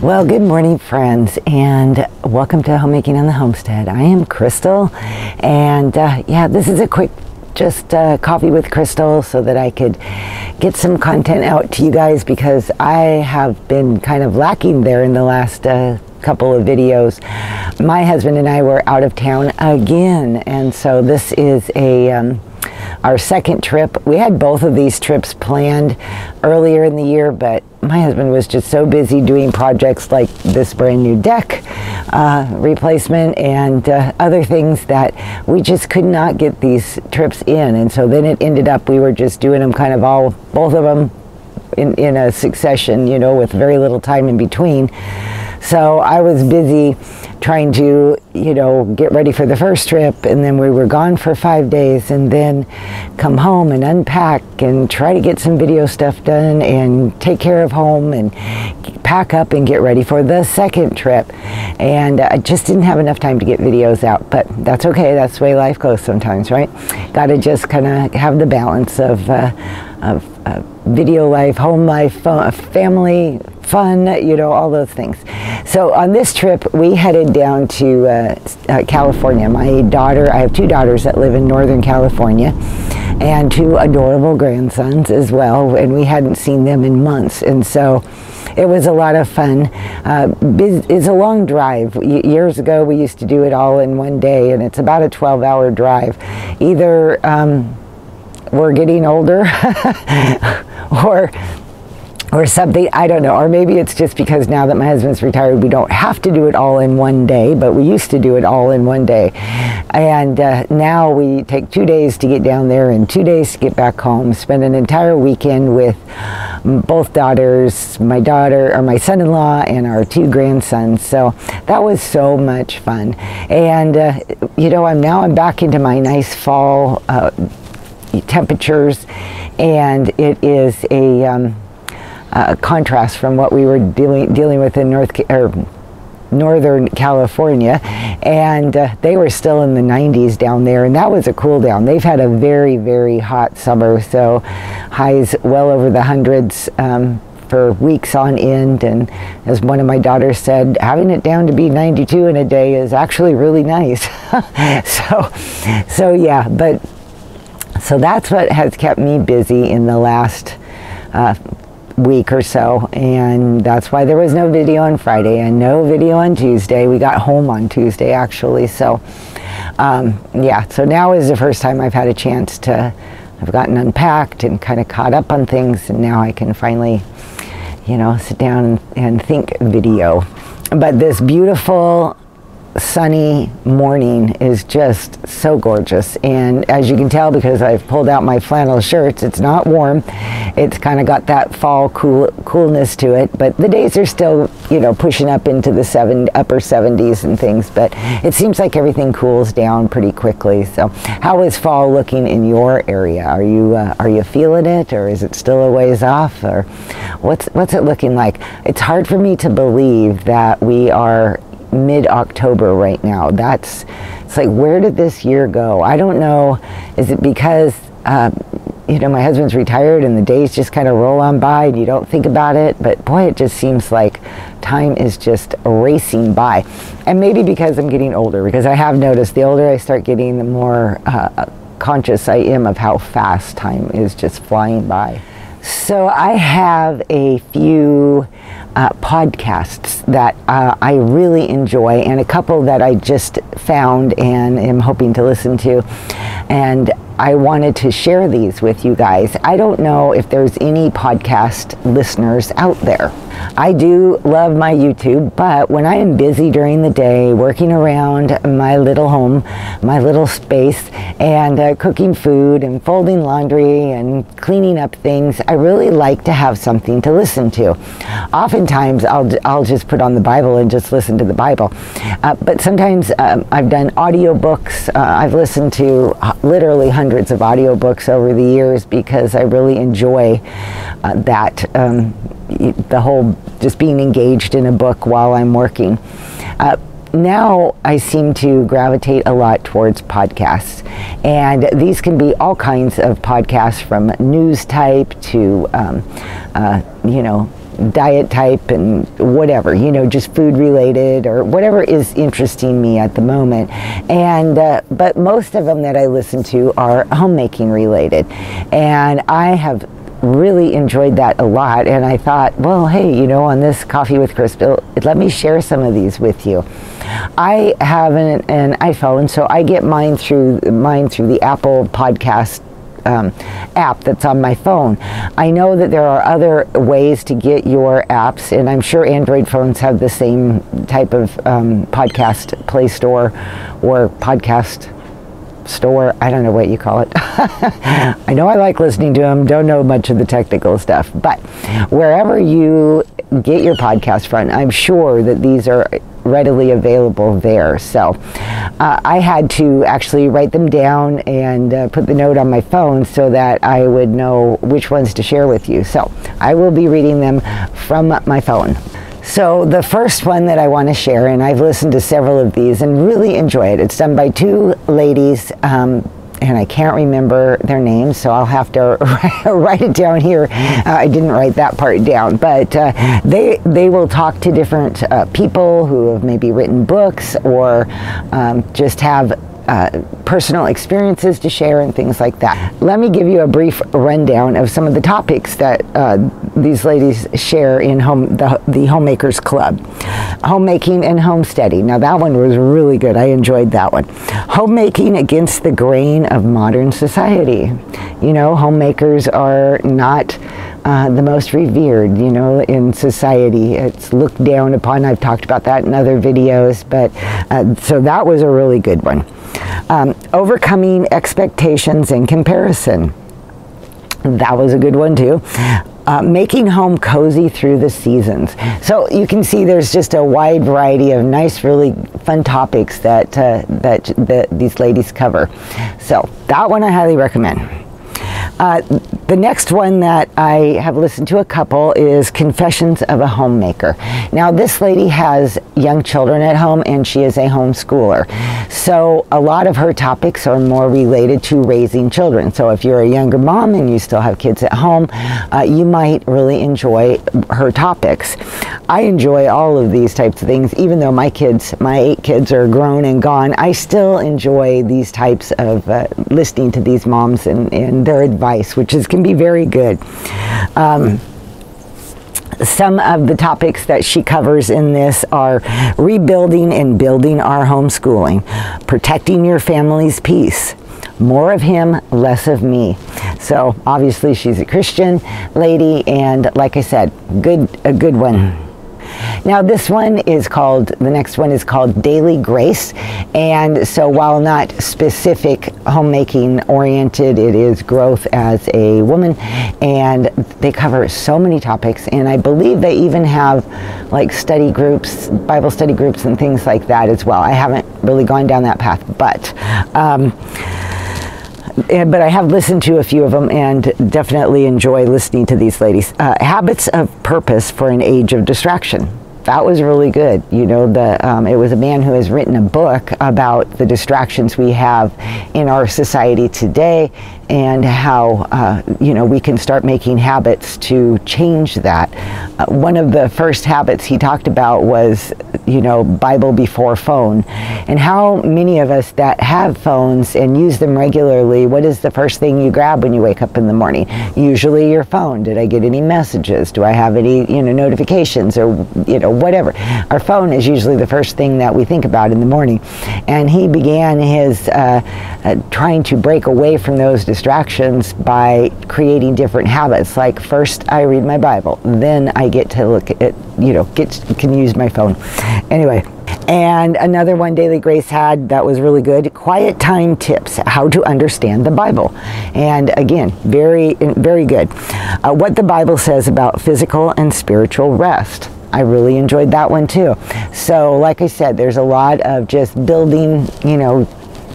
Well, good morning, friends, and welcome to Homemaking on the Homestead. I am Crystal, and yeah, this is a quick coffee with Crystal so that I could get some content out to you guys, because I have been kind of lacking there in the last couple of videos. My husband and I were out of town again, and so this is our second trip. We had both of these trips planned earlier in the year, but my husband was just so busy doing projects like this brand new deck replacement and other things that we just could not get these trips in. And so then it ended up we were just doing them kind of both of them in a succession, you know, with very little time in between. So I was busy trying to, you know, get ready for the first trip, and then we were gone for 5 days, and then come home and unpack and try to get some video stuff done and take care of home and pack up and get ready for the second trip. And I just didn't have enough time to get videos out, but that's okay. That's the way life goes sometimes, right? Got to just kind of have the balance of video life, home life, family, fun, you know, all those things. So on this trip, we headed down to California. I have two daughters that live in Northern California, and two adorable grandsons as well, and we hadn't seen them in months, and so it was a lot of fun. It's a long drive. Years ago, we used to do it all in one day, and it's about a 12-hour drive. Either we're getting older or something, I don't know, or maybe it's just because now that my husband's retired, we don't have to do it all in one day, but we used to do it all in one day. And now we take 2 days to get down there and 2 days to get back home, spend an entire weekend with both daughters, my son-in-law, and our two grandsons. So that was so much fun. And you know, I'm back into my nice fall temperatures, and it is a contrast from what we were dealing with in Northern California, and they were still in the 90s down there, and that was a cool down. They've had a very, very hot summer, so highs well over the hundreds for weeks on end. And as one of my daughters said, having it down to be 92 in a day is actually really nice. so yeah, so that's what has kept me busy in the last week or so, and that's why there was no video on Friday and no video on Tuesday. We got home on Tuesday, actually. So yeah, so now is the first time I've had a chance I've gotten unpacked and kind of caught up on things, and now I can finally, you know, sit down and think video. But this beautiful sunny morning is just so gorgeous, and as you can tell, because I've pulled out my flannel shirts, it's not warm. It's kind of got that fall coolness to it, but the days are still, you know, pushing up into the upper 70s and things, but it seems like everything cools down pretty quickly. So how is fall looking in your area? Are you feeling it, or is it still a ways off, or what's it looking like? It's hard for me to believe that we are mid-October right now. It's like, where did this year go? I don't know. Is it because you know, my husband's retired and the days just kind of roll on by and you don't think about it? But boy, it just seems like time is just racing by. And maybe because I'm getting older, because I have noticed the older I start getting, the more conscious I am of how fast time is just flying by. So I have a few podcasts that I really enjoy, and a couple that I just found and am hoping to listen to, and I wanted to share these with you guys. I don't know if there's any podcast listeners out there. I do love my YouTube, but when I am busy during the day working around my little home, my little space, and cooking food and folding laundry and cleaning up things, I really like to have something to listen to. Oftentimes I'll just put on the Bible and just listen to the Bible, but sometimes I've done audiobooks. I've listened to literally hundreds of audiobooks over the years, because I really enjoy that the whole just being engaged in a book while I'm working. Now I seem to gravitate a lot towards podcasts, and these can be all kinds of podcasts, from news type to you know, diet type and whatever, you know, just food related or whatever is interesting me at the moment. And but most of them that I listen to are homemaking related, and I have really enjoyed that a lot. And I thought, well, hey, you know, on this Coffee with Crystal, let me share some of these with you. I have an iPhone, so I get mine through the Apple Podcast app that's on my phone. I know that there are other ways to get your apps, and I'm sure Android phones have the same type of podcast Play Store or podcast store. I don't know what you call it. I know I like listening to them, don't know much of the technical stuff, but wherever you get your podcast from, I'm sure that these are readily available there. So I had to actually write them down and put the note on my phone so that I would know which ones to share with you. So I will be reading them from my phone. So the first one that I want to share, and I've listened to several of these and really enjoy it. It's done by two ladies, and I can't remember their names, so I'll have to write it down here. I didn't write that part down, but they will talk to different people who have maybe written books or just have personal experiences to share and things like that. Let me give you a brief rundown of some of the topics that these ladies share in the Homemakers Club. Homemaking and homesteading. Now that one was really good. I enjoyed that one. Homemaking against the grain of modern society. You know, homemakers are not the most revered, you know, in society. It's looked down upon. I've talked about that in other videos, but so that was a really good one. Overcoming expectations and comparison. That was a good one too. Making home cozy through the seasons. So you can see there's just a wide variety of nice, really fun topics that these ladies cover. So that one I highly recommend. The next one that I have listened to a couple is Confessions of a Homemaker. Now this lady has young children at home and she is a homeschooler. So a lot of her topics are more related to raising children. So if you're a younger mom and you still have kids at home, you might really enjoy her topics. I enjoy all of these types of things. Even though my 8 kids are grown and gone, I still enjoy these types of listening to these moms and their advice, which can be very good. Some of the topics that she covers in this are rebuilding and building our homeschooling, protecting your family's peace, more of him, less of me. So obviously she's a Christian lady, and like I said, a good one. Now this one is called, the next one is called Daily Grace, and so while not specific homemaking oriented, it is growth as a woman, and they cover so many topics, and I believe they even have like study groups, Bible study groups and things like that as well. I haven't really gone down that path, but I have listened to a few of them and definitely enjoy listening to these ladies. Habits of Purpose for an Age of Distraction. That was really good. You know, it was a man who has written a book about the distractions we have in our society today and how, you know, we can start making habits to change that. One of the first habits he talked about was, you know, Bible before phone. And how many of us that have phones and use them regularly, what is the first thing you grab when you wake up in the morning? Usually your phone. Did I get any messages? Do I have any, you know, notifications or, you know, whatever. Our phone is usually the first thing that we think about in the morning. And he began his trying to break away from those distractions by creating different habits. Like first I read my Bible, then I get to look at, you know, can use my phone. Anyway, and another one Daily Grace had that was really good, Quiet Time Tips, How to Understand the Bible. And again, very, very good. What the Bible says about physical and spiritual rest. I really enjoyed that one too. So like I said, there's a lot of just building, you know,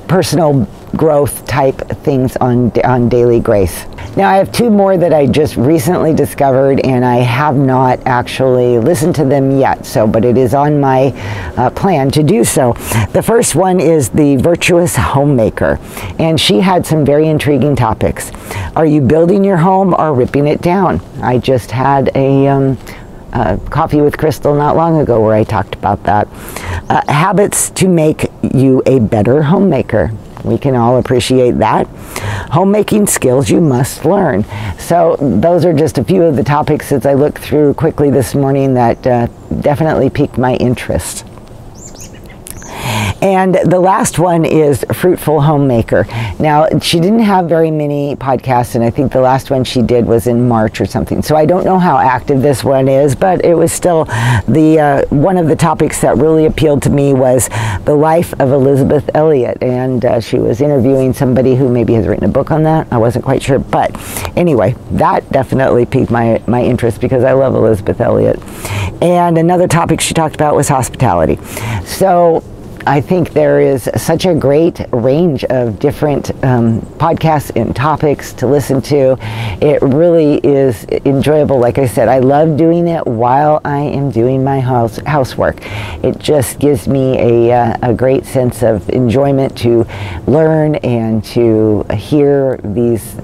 personal growth type things on Daily Grace. Now I have two more that I just recently discovered, and I have not actually listened to them yet, but it is on my plan to do so. The first one is the Virtuous Homemaker, and she had some very intriguing topics. Are you building your home or ripping it down? I just had a Coffee with Crystal not long ago where I talked about that. Habits to make you a better homemaker. We can all appreciate that. Homemaking skills you must learn. So those are just a few of the topics as I looked through quickly this morning that definitely piqued my interest. And the last one is Fruitful Homemaker. Now, she didn't have very many podcasts, and I think the last one she did was in March or something. So I don't know how active this one is, but it was still one of the topics that really appealed to me was the life of Elizabeth Elliot. And she was interviewing somebody who maybe has written a book on that. I wasn't quite sure. But anyway, that definitely piqued my interest because I love Elizabeth Elliot. And another topic she talked about was hospitality. So I think there is such a great range of different podcasts and topics to listen to. It really is enjoyable. Like I said, I love doing it while I am doing my housework. It just gives me a great sense of enjoyment to learn and to hear these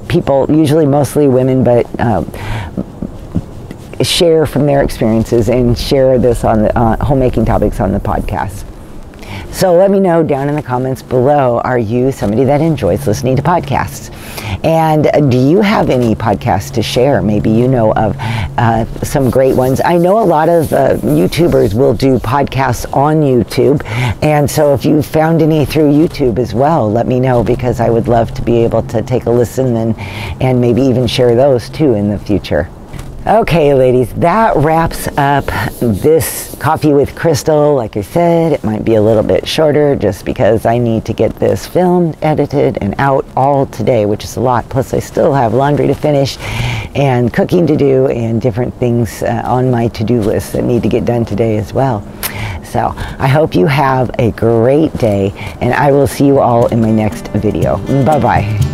people, usually mostly women, but share from their experiences and share this on the homemaking topics on the podcast. So let me know down in the comments below, are you somebody that enjoys listening to podcasts? And do you have any podcasts to share? Maybe you know of some great ones. I know a lot of YouTubers will do podcasts on YouTube. And so if you found any through YouTube as well, let me know because I would love to be able to take a listen and maybe even share those too in the future. Okay, ladies, that wraps up this Coffee with Crystal. Like I said, it might be a little bit shorter just because I need to get this filmed, edited, and out all today, which is a lot. Plus, I still have laundry to finish and cooking to do and different things on my to-do list that need to get done today as well. So I hope you have a great day, and I will see you all in my next video. Bye-bye.